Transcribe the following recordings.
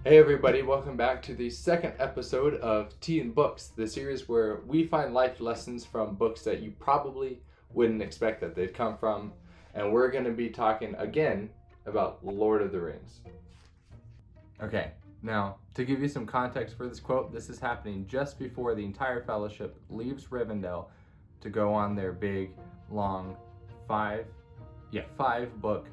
Hey everybody, welcome back to the second episode of Tea and Books, the series where we find life lessons from books that you probably wouldn't expect that they'd come from. And we're going to be talking again about Lord of the Rings. Okay, now to give you some context for this quote, this is happening just before the entire fellowship leaves Rivendell to go on their big, long, five book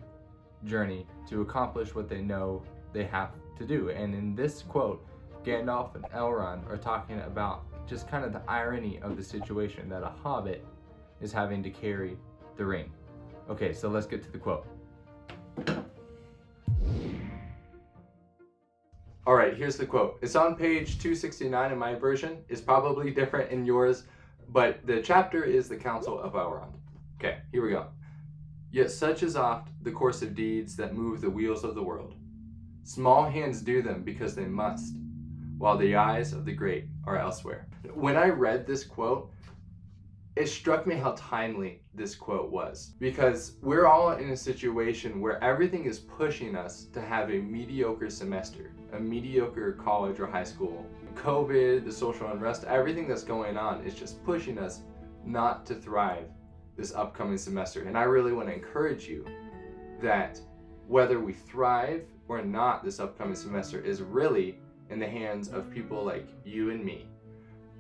journey to accomplish what they know they have to do. And in this quote, Gandalf and Elrond are talking about just kind of the irony of the situation that a hobbit is having to carry the ring. Okay, so let's get to the quote. All right, here's the quote. It's on page 269 in my version. It's probably different in yours, but the chapter is the Council of Elrond. Okay, here we go. Yet such is oft the course of deeds that move the wheels of the world. Small hands do them because they must, while the eyes of the great are elsewhere. When I read this quote, it struck me how timely this quote was, because we're all in a situation where everything is pushing us to have a mediocre semester, a mediocre college or high school. COVID, the social unrest, everything that's going on is just pushing us not to thrive this upcoming semester. And I really want to encourage you that whether we thrive or not this upcoming semester is really in the hands of people like you and me.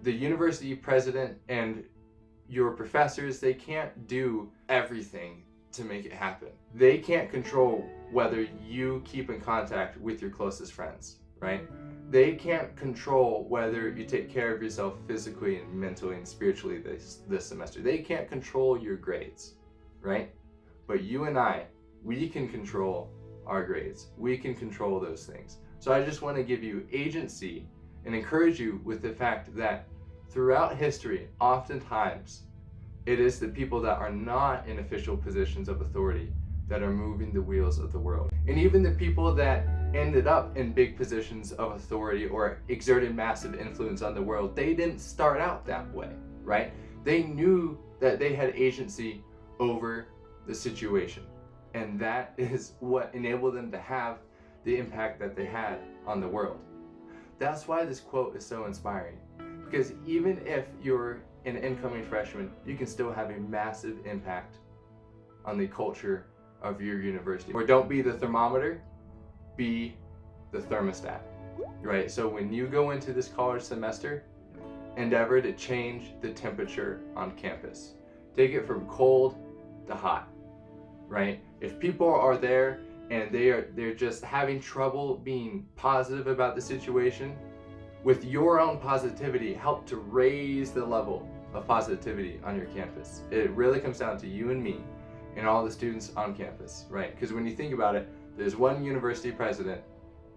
The university president and your professors, they can't do everything to make it happen. They can't control whether you keep in contact with your closest friends, right? They can't control whether you take care of yourself physically and mentally and spiritually this semester. They can't control your grades, right? But you and I, we can control our grades. We can control those things. So I just want to give you agency and encourage you with the fact that throughout history, oftentimes, it is the people that are not in official positions of authority that are moving the wheels of the world. And even the people that ended up in big positions of authority or exerted massive influence on the world, they didn't start out that way, right? They knew that they had agency over the situation. And that is what enabled them to have the impact that they had on the world. That's why this quote is so inspiring. Because even if you're an incoming freshman, you can still have a massive impact on the culture of your university. Or don't be the thermometer, be the thermostat, right? So when you go into this college semester, endeavor to change the temperature on campus. Take it from cold to hot, right? If people are there and they're just having trouble being positive about the situation, with your own positivity, help to raise the level of positivity on your campus. It really comes down to you and me and all the students on campus, right? Because when you think about it, there's one university president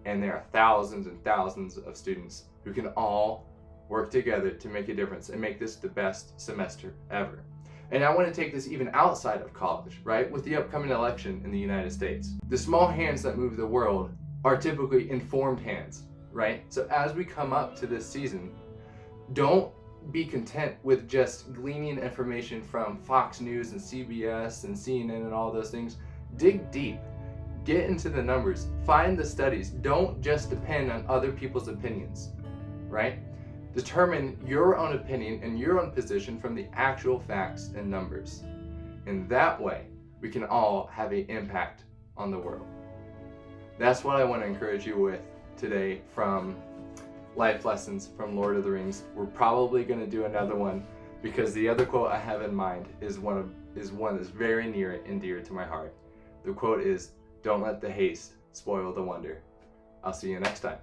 and there are thousands and thousands of students who can all work together to make a difference and make this the best semester ever. And I want to take this even outside of college, right? With the upcoming election in the United States. The small hands that move the world are typically informed hands, right? So as we come up to this season, don't be content with just gleaning information from Fox News and CBS and CNN and all those things. Dig deep. Get into the numbers. Find the studies. Don't just depend on other people's opinions, right? Determine your own opinion and your own position from the actual facts and numbers. And that way, we can all have an impact on the world. That's what I want to encourage you with today from Life Lessons from Lord of the Rings. We're probably going to do another one because the other quote I have in mind is one that's very near and dear to my heart. The quote is, "Don't let the haste spoil the wonder." I'll see you next time.